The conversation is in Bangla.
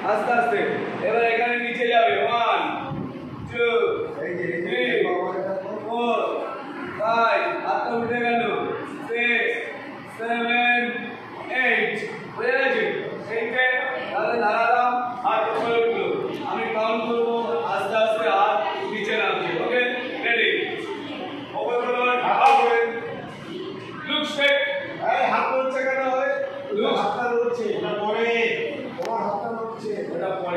আস্তে আস্তে এবার এখানে নিচে যাবে 1 2 3 4 5 হাতটা উঠে গেল 6 7 8 হয়ে গেছে এইটা তাহলে দাঁড়ালাম হাত উপরে উঠলো আমি কাউন্ট করবো আস্তে আস্তে হাত নিচে নামছে ওকে রেডি ওপরে বলুন হাত করে লুক স্ট্রেট এই হাত উঠছে কেন হয় লুক হাতটা উঠছে এটা পরে তোমার হাতটা উঠছে এটা পরে